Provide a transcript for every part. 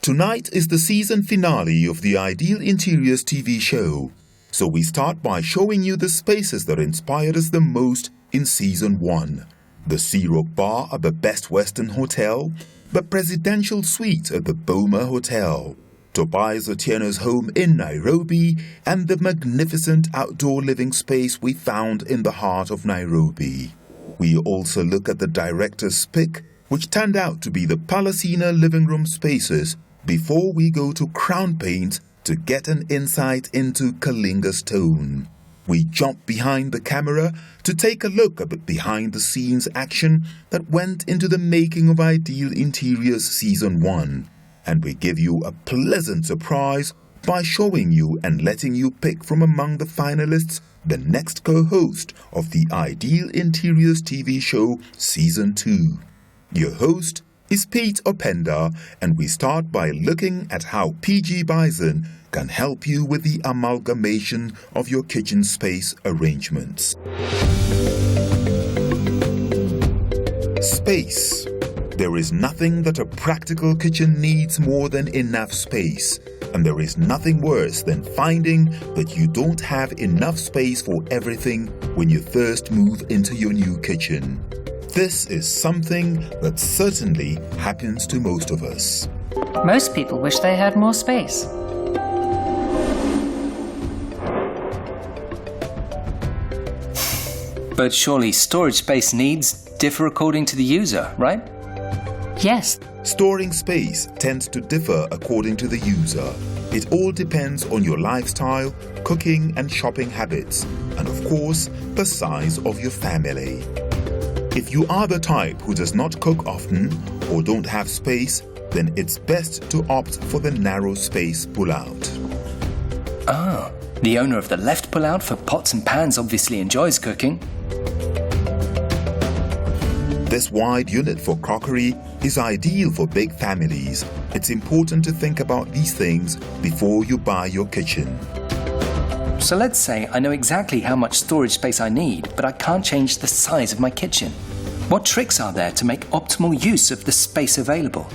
Tonight is the season finale of the Ideal Interiors TV show, so we start by showing you the spaces that inspired us the most in Season 1. The Sea Rock Bar at the Best Western Hotel, the Presidential Suite at the Boma Hotel, Tobias Otieno's home in Nairobi, and the magnificent outdoor living space we found in the heart of Nairobi. We also look at the director's pick, which turned out to be the Palacina living room spaces, before we go to Crown Paint to get an insight into Kalinga Stone. We jump behind the camera to take a look at the behind-the-scenes action that went into the making of Ideal Interiors Season 1. And we give you a pleasant surprise by showing you and letting you pick from among the finalists the next co-host of the Ideal Interiors TV show Season 2. Your host is Pete Openda, and we start by looking at how PG Bison can help you with the amalgamation of your kitchen space arrangements. Space. There is nothing that a practical kitchen needs more than enough space, and there is nothing worse than finding that you don't have enough space for everything when you first move into your new kitchen. This is something that certainly happens to most of us. Most people wish they had more space. But surely storage space needs differ according to the user, right? Yes. Storing space tends to differ according to the user. It all depends on your lifestyle, cooking and shopping habits, and of course, the size of your family. If you are the type who does not cook often or don't have space, then it's best to opt for the narrow space pull-out. Ah, the owner of the left pull-out for pots and pans obviously enjoys cooking. This wide unit for crockery is ideal for big families. It's important to think about these things before you buy your kitchen. So let's say I know exactly how much storage space I need, but I can't change the size of my kitchen. What tricks are there to make optimal use of the space available?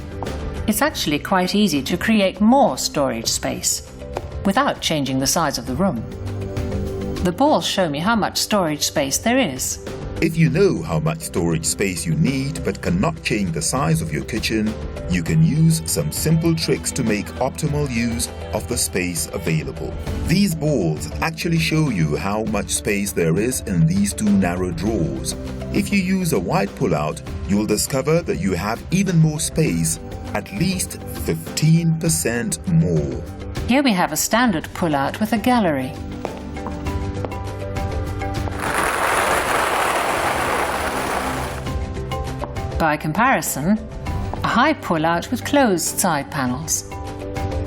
It's actually quite easy to create more storage space without changing the size of the room. The balls show me how much storage space there is. If you know how much storage space you need but cannot change the size of your kitchen, you can use some simple tricks to make optimal use of the space available. These balls actually show you how much space there is in these two narrow drawers. If you use a wide pull-out, you'll discover that you have even more space, at least 15% more. Here we have a standard pull-out with a gallery. By comparison, a high pull-out with closed side panels.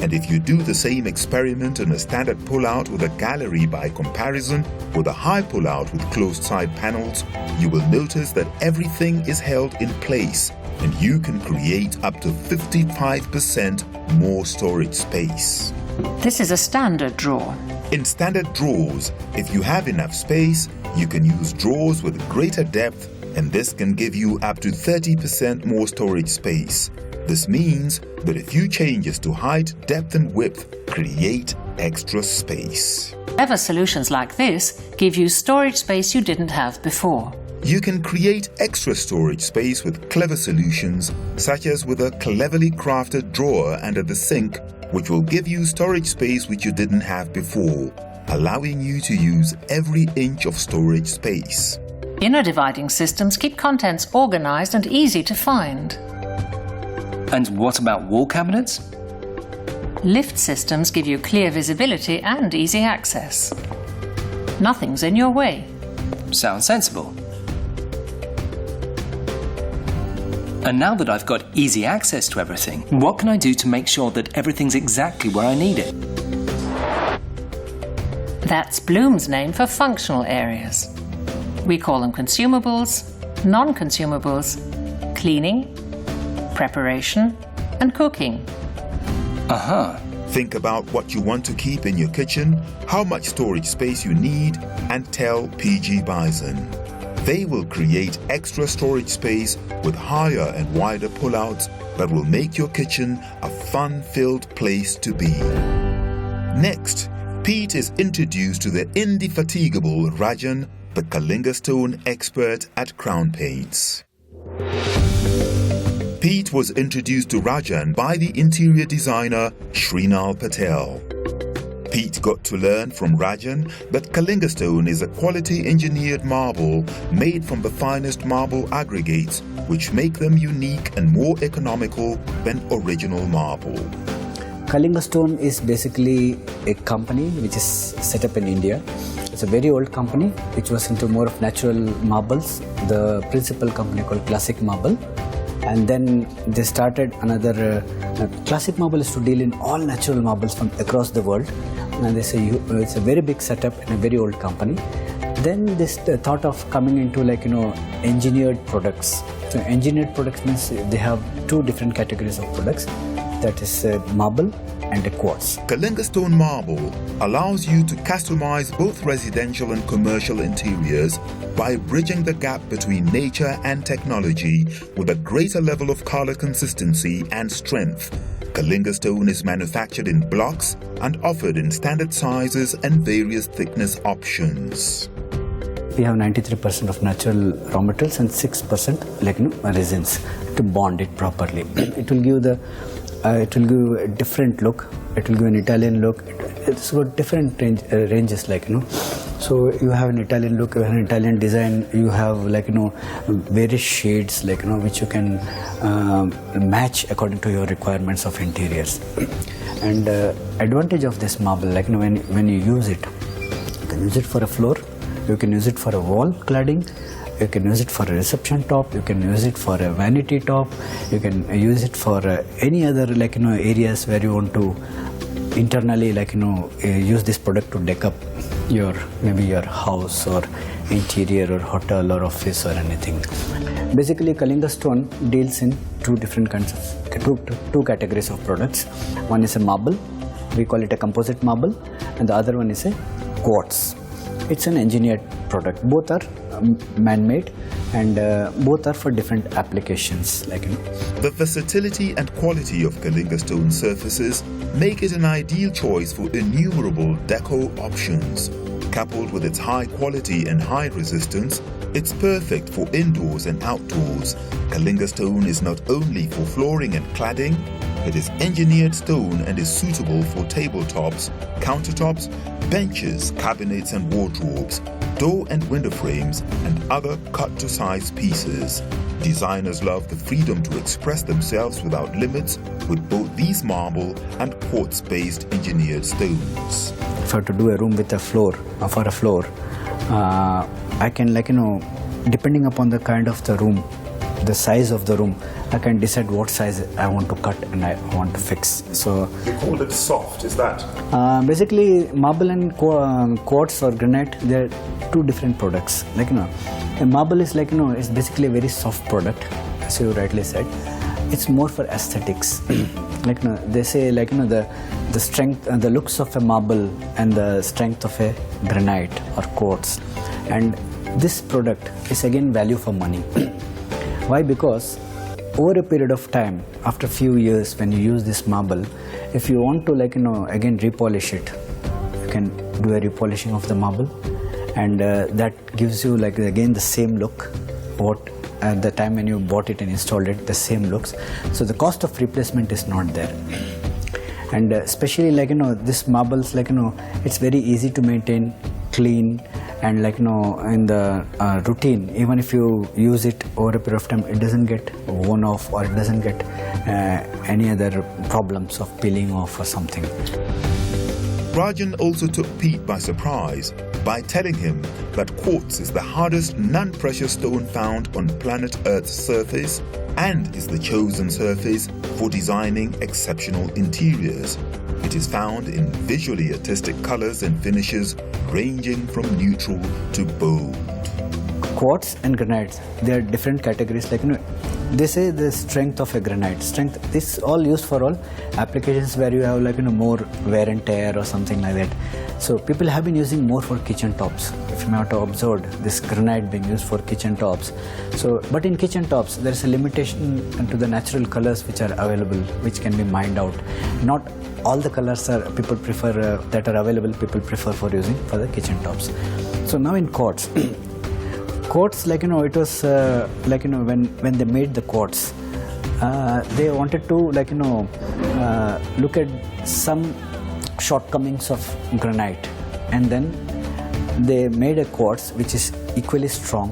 And if you do the same experiment on a standard pull-out with a gallery by comparison with a high pull-out with closed side panels, you will notice that everything is held in place and you can create up to 55% more storage space. This is a standard drawer. In standard drawers, if you have enough space, you can use drawers with greater depth, and this can give you up to 30% more storage space. This means that a few changes to height, depth and width create extra space. Clever solutions like this give you storage space you didn't have before. You can create extra storage space with clever solutions, such as with a cleverly crafted drawer under the sink, which will give you storage space which you didn't have before, allowing you to use every inch of storage space. Inner dividing systems keep contents organized and easy to find. And what about wall cabinets? Lift systems give you clear visibility and easy access. Nothing's in your way. Sounds sensible. And now that I've got easy access to everything, what can I do to make sure that everything's exactly where I need it? That's Bloom's name for functional areas. We call them consumables, non-consumables, cleaning, preparation, and cooking. Think about what you want to keep in your kitchen, how much storage space you need, and tell PG Bison. They will create extra storage space with higher and wider pullouts that will make your kitchen a fun-filled place to be. Next, Pete is introduced to the indefatigable Rajan, the Kalinga stone expert at Crown Paints. Pete was introduced to Rajan by the interior designer Shrinal Patel. Pete got to learn from Rajan that Kalinga stone is a quality engineered marble made from the finest marble aggregates, which make them unique and more economical than original marble. Kalinga Stone is basically a company which is set up in India. It's a very old company which was into more of natural marbles. The principal company called Classic Marble. And then they started another. Classic Marble is to deal in all natural marbles from across the world. And they say it's a very big setup in a very old company. Then this thought of coming into engineered products. So engineered products means they have two different categories of products. That is marble and a quartz. Kalinga stone marble allows you to customize both residential and commercial interiors by bridging the gap between nature and technology with a greater level of color consistency and strength. Kalinga stone is manufactured in blocks and offered in standard sizes and various thickness options. We have 93% of natural raw materials and 6% resins to bond it properly. It will give a different look. It will give an Italian look. It's got different ranges, So you have an Italian look, you have an Italian design. You have various shades, which you can match according to your requirements of interiors. And advantage of this marble, when you use it, you can use it for a floor. You can use it for a wall cladding, you can use it for a reception top, you can use it for a vanity top, you can use it for any other areas where you want to internally use this product to deck up maybe your house or interior or hotel or office or anything. Basically Kalinga stone deals in two different kinds of two categories of products. One is a marble, we call it a composite marble, and the other one is a quartz. It's an engineered product. Both are man-made and both are for different applications. The versatility and quality of Kalinga stone surfaces make it an ideal choice for innumerable deco options. Coupled with its high quality and high resistance, it's perfect for indoors and outdoors. Kalinga stone is not only for flooring and cladding, it is engineered stone and is suitable for tabletops, countertops, benches, cabinets and wardrobes, door and window frames, and other cut-to-size pieces. Designers love the freedom to express themselves without limits with both these marble and quartz-based engineered stones. If I have to do a room with a floor, for a floor, I can depending upon the kind of the room, the size of the room, I can decide what size I want to cut and I want to fix. So you call it soft, is that? Basically, marble and quartz or granite, they're two different products. A marble is it's basically a very soft product, as you rightly said. It's more for aesthetics. They say the strength, the looks of a marble and the strength of a granite or quartz. And this product is again value for money. Why? Because over a period of time, after a few years, when you use this marble, if you want to again repolish it, you can do a repolishing of the marble, and that gives you again the same look what at the time when you bought it and installed it, the same looks. So the cost of replacement is not there. And especially this marbles, it's very easy to maintain, clean, and in the routine, even if you use it over a period of time, it doesn't get worn off or it doesn't get any other problems of peeling off or something. Rajan also took Pete by surprise by telling him that quartz is the hardest non-precious stone found on planet Earth's surface and is the chosen surface for designing exceptional interiors. It is found in visually artistic colors and finishes ranging from neutral to bold. Quartz and granite, they are different categories. They say the strength of a granite. Strength is all used for all applications where you have more wear and tear or something like that. So people have been using more for kitchen tops. If you may have observed this granite being used for kitchen tops. So, but in kitchen tops, there is a limitation to the natural colors which are available, which can be mined out. Not all the colors are people prefer that are available. People prefer for using for the kitchen tops. So now in quartz, quartz, like it was like when they made the quartz, they wanted to look at some shortcomings of granite, and then they made a quartz which is equally strong,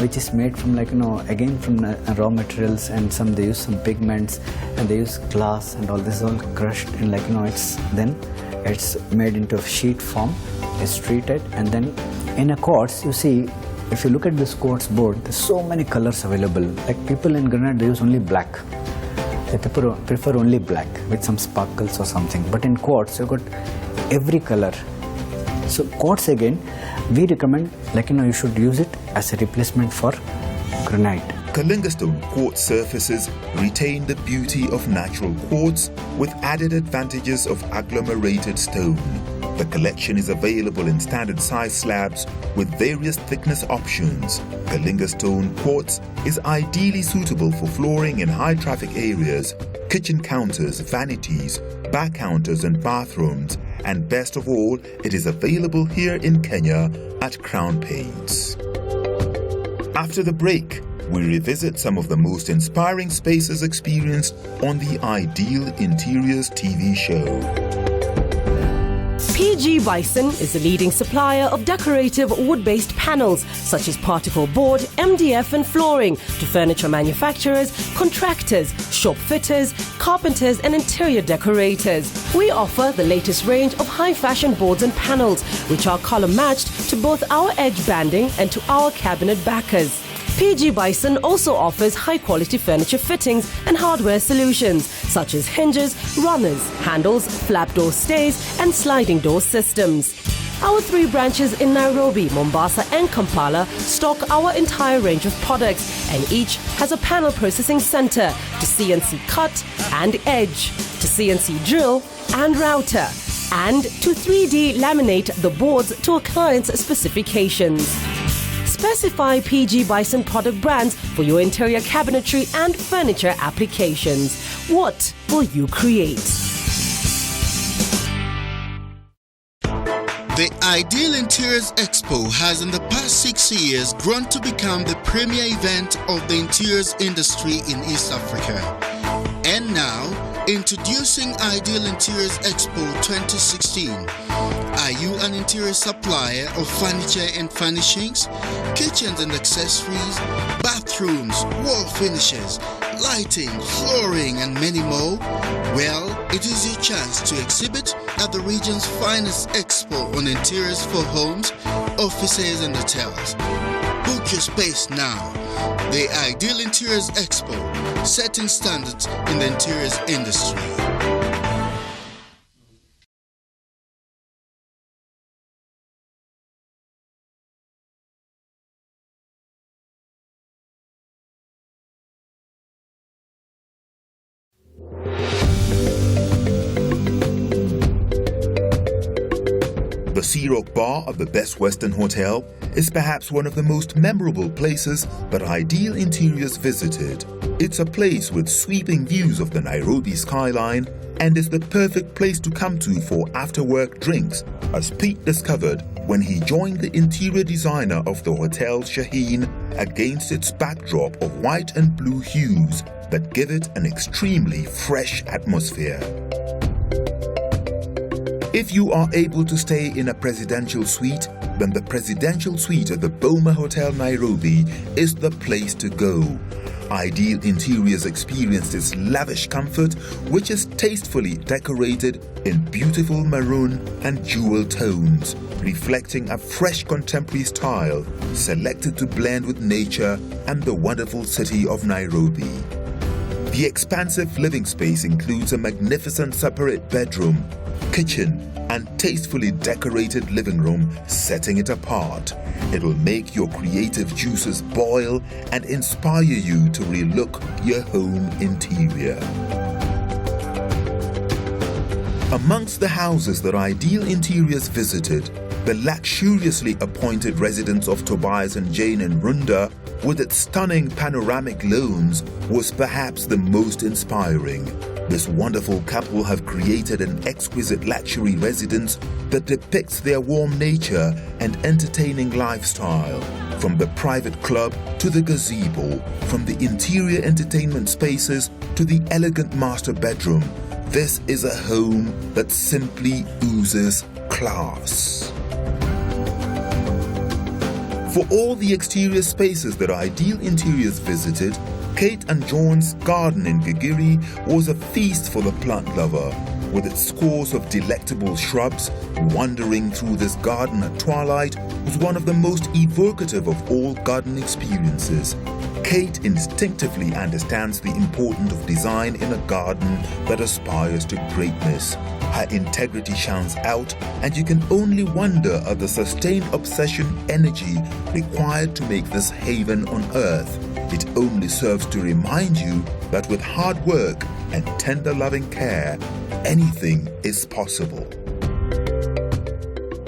which is made from again from raw materials, and some they use some pigments, and they use glass, and all this is all crushed, and it's made into a sheet form, it's treated, and then in a quartz, you see, if you look at this quartz board, there's so many colors available. Like people in granite, they use only black. They prefer only black with some sparkles or something. But in quartz, you've got every color. So quartz again, we recommend you should use it as a replacement for granite. Kalinga stone quartz surfaces retain the beauty of natural quartz with added advantages of agglomerated stone. The collection is available in standard size slabs with various thickness options. Kalinga stone quartz is ideally suitable for flooring in high traffic areas, kitchen counters, vanities, back counters and bathrooms, and best of all, it is available here in Kenya at Crown Paints. After the break, we revisit some of the most inspiring spaces experienced on the Ideal Interiors TV show. PG Bison is a leading supplier of decorative wood-based panels such as particle board, MDF and flooring to furniture manufacturers, contractors, shop fitters, carpenters and interior decorators. We offer the latest range of high-fashion boards and panels which are color-matched to both our edge banding and to our cabinet backers. PG Bison also offers high-quality furniture fittings and hardware solutions such as hinges, runners, handles, flap door stays and sliding door systems. Our 3 branches in Nairobi, Mombasa and Kampala stock our entire range of products, and each has a panel processing center to CNC cut and edge, to CNC drill and router, and to 3D laminate the boards to a client's specifications. Specify PG Bison product brands for your interior cabinetry and furniture applications. What will you create? The Ideal Interiors Expo has in the past 6 years grown to become the premier event of the interiors industry in East Africa. And now, introducing Ideal Interiors Expo 2016. Are you an interior supplier of furniture and furnishings, kitchens and accessories, bathrooms, wall finishes, lighting, flooring and many more? Well, it is your chance to exhibit at the region's finest expo on interiors for homes, offices and hotels. Book your space now. The Ideal Interiors Expo, setting standards in the interiors industry. The Sea Rock Bar of the Best Western Hotel is perhaps one of the most memorable places that Ideal Interiors visited. It's a place with sweeping views of the Nairobi skyline and is the perfect place to come to for after-work drinks, as Pete discovered when he joined the interior designer of the Hotel Shaheen against its backdrop of white and blue hues that give it an extremely fresh atmosphere. If you are able to stay in a presidential suite, then the presidential suite at the Boma Hotel Nairobi is the place to go. Ideal Interiors experienced its lavish comfort, which is tastefully decorated in beautiful maroon and jewel tones, reflecting a fresh contemporary style selected to blend with nature and the wonderful city of Nairobi. The expansive living space includes a magnificent separate bedroom, kitchen and tastefully decorated living room, setting it apart. It will make your creative juices boil and inspire you to relook your home interior. A Amongst the houses that Ideal Interiors visited, the luxuriously appointed residence of Tobias and Jane in Runda, with its stunning panoramic lawns, was perhaps the most inspiring. This wonderful couple have created an exquisite luxury residence that depicts their warm nature and entertaining lifestyle. From the private club to the gazebo, from the interior entertainment spaces to the elegant master bedroom, this is a home that simply oozes class. For all the exterior spaces that Ideal Interiors visited, Kate and John's garden in Gigiri was a feast for the plant lover. With its scores of delectable shrubs, wandering through this garden at twilight was one of the most evocative of all garden experiences. Kate instinctively understands the importance of design in a garden that aspires to greatness. Her integrity shines out, and you can only wonder at the sustained obsession energy required to make this haven on earth. It only serves to remind you that with hard work and tender loving care, anything is possible.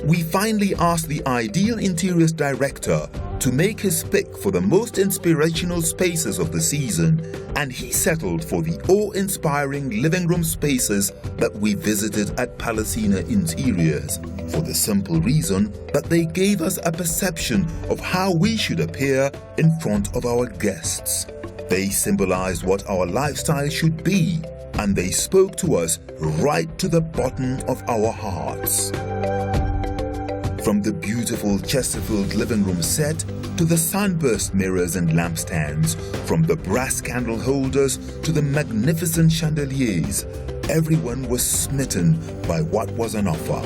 We finally asked the Ideal Interiors director to make his pick for the most inspirational spaces of the season, and he settled for the awe-inspiring living room spaces that we visited at Palestina Interiors, for the simple reason that they gave us a perception of how we should appear in front of our guests. They symbolized what our lifestyle should be, and they spoke to us right to the bottom of our hearts. From the beautiful Chesterfield living room set to the sunburst mirrors and lampstands, from the brass candle holders to the magnificent chandeliers, everyone was smitten by what was on offer.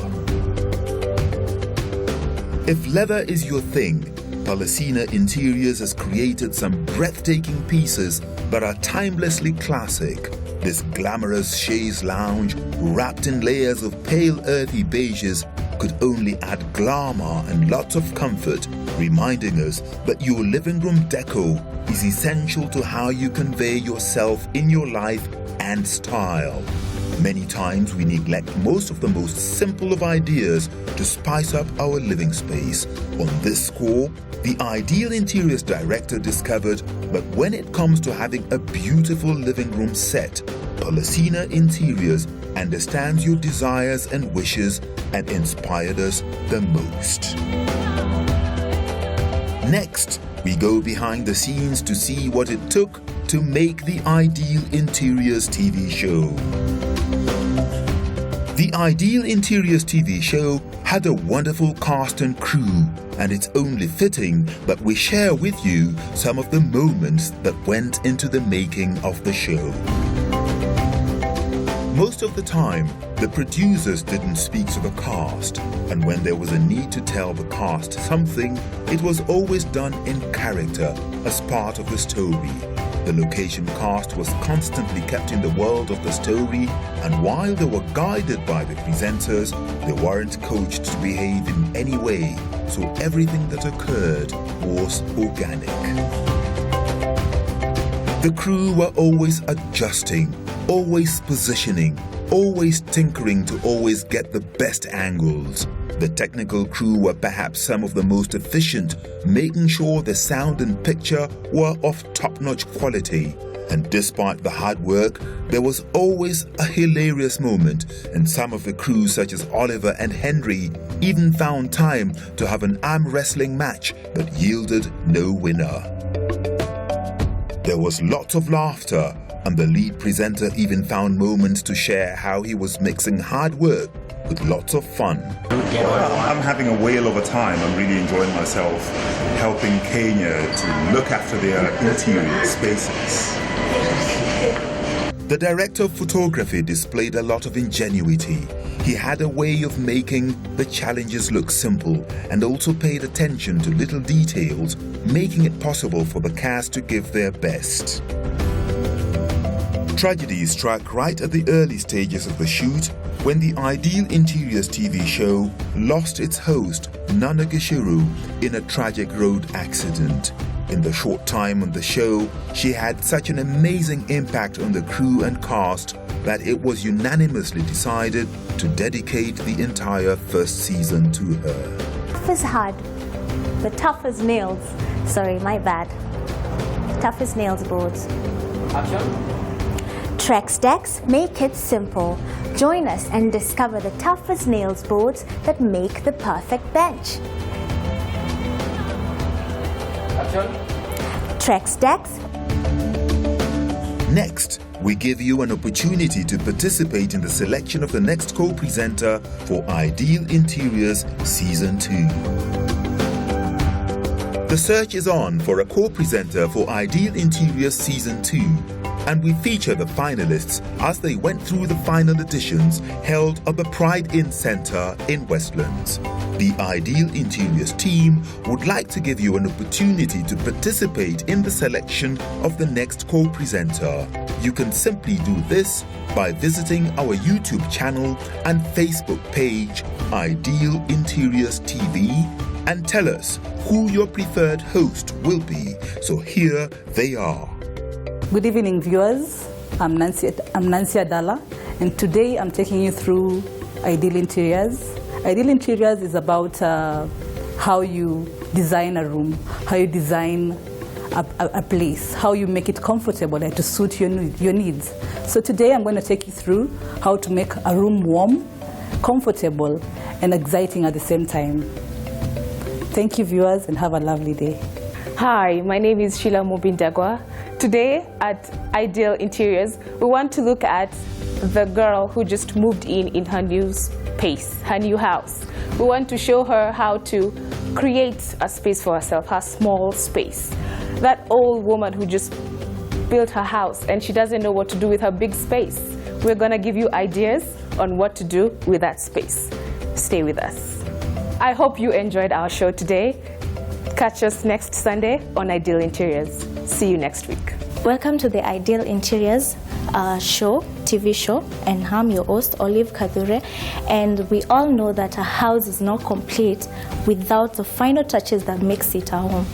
If leather is your thing, Palestina Interiors has created some breathtaking pieces that are timelessly classic. This glamorous chaise lounge, wrapped in layers of pale earthy beiges, could only add glamour and lots of comfort, reminding us that your living room deco is essential to how you convey yourself in your life and style. Many times we neglect most of the most simple of ideas to spice up our living space. On this score, the Ideal Interiors director discovered that when it comes to having a beautiful living room set, Palestina Interiors understands your desires and wishes and inspired us the most. Next, we go behind the scenes to see what it took to make the Ideal Interiors TV show. The Ideal Interiors TV show had a wonderful cast and crew, and it's only fitting that we share with you some of the moments that went into the making of the show. Most of the time, the producers didn't speak to the cast, and when there was a need to tell the cast something, it was always done in character as part of the story. The location cast was constantly kept in the world of the story, and while they were guided by the presenters, they weren't coached to behave in any way, so everything that occurred was organic. The crew were always adjusting, always positioning, always tinkering to always get the best angles. The technical crew were perhaps some of the most efficient, making sure the sound and picture were of top-notch quality. And despite the hard work, there was always a hilarious moment, and some of the crew such as Oliver and Henry even found time to have an arm wrestling match that yielded no winner. There was lots of laughter, and the lead presenter even found moments to share how he was mixing hard work with lots of fun. I'm having a whale of a time. I'm really enjoying myself helping Kenya to look after their interior spaces. The director of photography displayed a lot of ingenuity. He had a way of making the challenges look simple and also paid attention to little details, making it possible for the cast to give their best. Tragedy struck right at the early stages of the shoot when the Ideal Interiors TV show lost its host, Nana Gishiru, in a tragic road accident. In the short time on the show, she had such an amazing impact on the crew and cast that it was unanimously decided to dedicate the entire first season to her. Tough is hard, but tough as nails. Sorry, my bad. Tough as nails boards. Trex decks make it simple. Join us and discover the tough as nails boards that make the perfect bench. Trex decks. Next, we give you an opportunity to participate in the selection of the next co-presenter for Ideal Interiors Season 2. The search is on for a co-presenter for Ideal Interiors Season 2, and we feature the finalists as they went through the final editions held at the Pride Inn Centre in Westlands. The Ideal Interiors team would like to give you an opportunity to participate in the selection of the next co-presenter. You can simply do this by visiting our YouTube channel and Facebook page, Ideal Interiors TV, and tell us who your preferred host will be. So here they are. Good evening, viewers. I'm Nancy Adala, and today I'm taking you through Ideal Interiors. Ideal Interiors is about how you design a room, how you design a place, how you make it comfortable and to suit your needs. So today I'm going to take you through how to make a room warm, comfortable, and exciting at the same time. Thank you, viewers, and have a lovely day. Hi, my name is Sheila Mobindagwa. Today at Ideal Interiors, we want to look at the girl who just moved in her new space, her new house. We want to show her how to create a space for herself, her small space. That old woman who just built her house and she doesn't know what to do with her big space. We're going to give you ideas on what to do with that space. Stay with us. I hope you enjoyed our show today. Catch us next Sunday on Ideal Interiors. See you next week. Welcome to the Ideal Interiors TV show, and I'm your host, Olive Kadure. And we all know that a house is not complete without the final touches that makes it a home.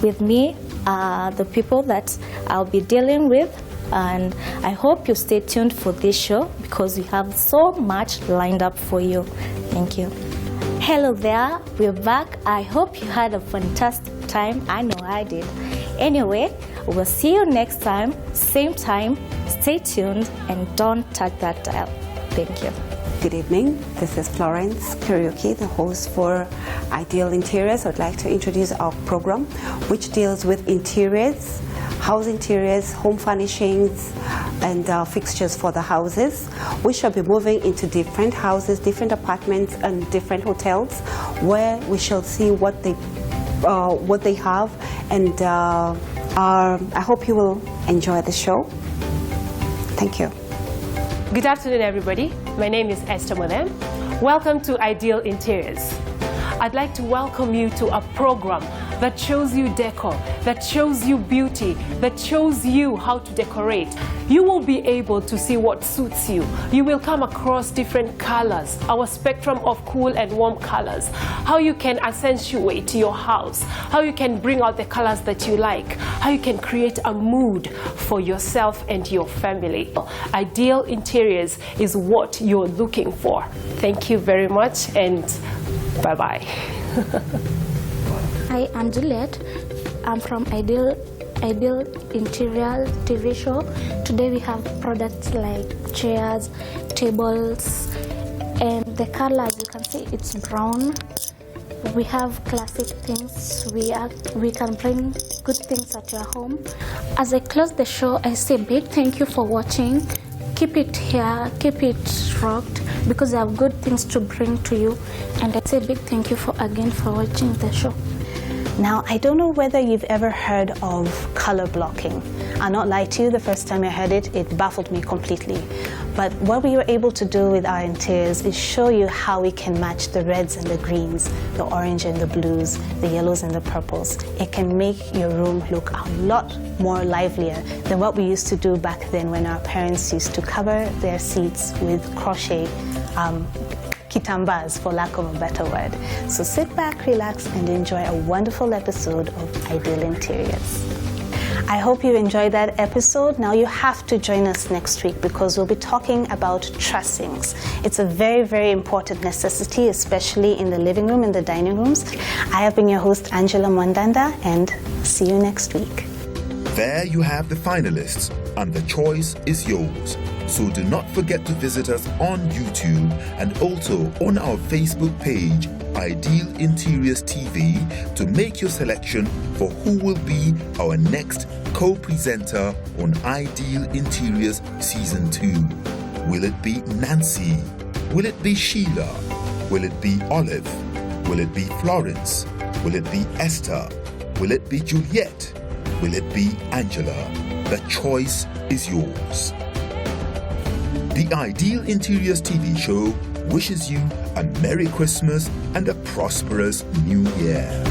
With me are the people that I'll be dealing with, and I hope you stay tuned for this show because we have so much lined up for you. Thank you. Hello there, we're back. I hope you had a fantastic time. I know I did. Anyway, we'll see you next time, same time. Stay tuned and don't touch that dial. Thank you. Good evening. This is Florence Karaoke, the host for Ideal Interiors. I'd like to introduce our program, which deals with interiors, house interiors, home furnishings, and fixtures for the houses. We shall be moving into different houses, different apartments, and different hotels, where we shall see what they have, and I hope you will enjoy the show. Thank you. Good afternoon, everybody. My name is Esther Modem. Welcome to Ideal Interiors. I'd like to welcome you to a program that shows you decor, that shows you beauty, that shows you how to decorate. You will be able to see what suits you. You will come across different colors, our spectrum of cool and warm colors, how you can accentuate your house, how you can bring out the colors that you like, how you can create a mood for yourself and your family. Ideal Interiors is what you're looking for. Thank you very much, and bye-bye. Hi, I'm Juliet. I'm from Ideal Interior TV show. Today we have products like chairs, tables, and the color, as you can see, it's brown. We have classic things. We can bring good things at your home. As I close the show, I say big thank you for watching. Keep it here, keep it rocked, because I have good things to bring to you. And I say big thank you for watching the show. Now, I don't know whether you've ever heard of color blocking. I'll not lie to you, the first time I heard it, it baffled me completely. But what we were able to do with our interiors is show you how we can match the reds and the greens, the orange and the blues, the yellows and the purples. It can make your room look a lot more livelier than what we used to do back then when our parents used to cover their seats with crochet kitambas, for lack of a better word. So sit back, relax, and enjoy a wonderful episode of Ideal Interiors. I hope you enjoyed that episode. Now you have to join us next week because we'll be talking about trussings. It's a very, very important necessity, especially in the living room and the dining rooms. I have been your host, Angela Mwandanda, and see you next week. There you have the finalists, and the choice is yours. So do not forget to visit us on YouTube and also on our Facebook page, Ideal Interiors TV, to make your selection for who will be our next co-presenter on Ideal Interiors Season 2. Will it be Nancy? Will it be Sheila? Will it be Olive? Will it be Florence? Will it be Esther? Will it be Juliet? Will it be Angela? The choice is yours. The Ideal Interiors TV show wishes you a Merry Christmas and a prosperous New Year.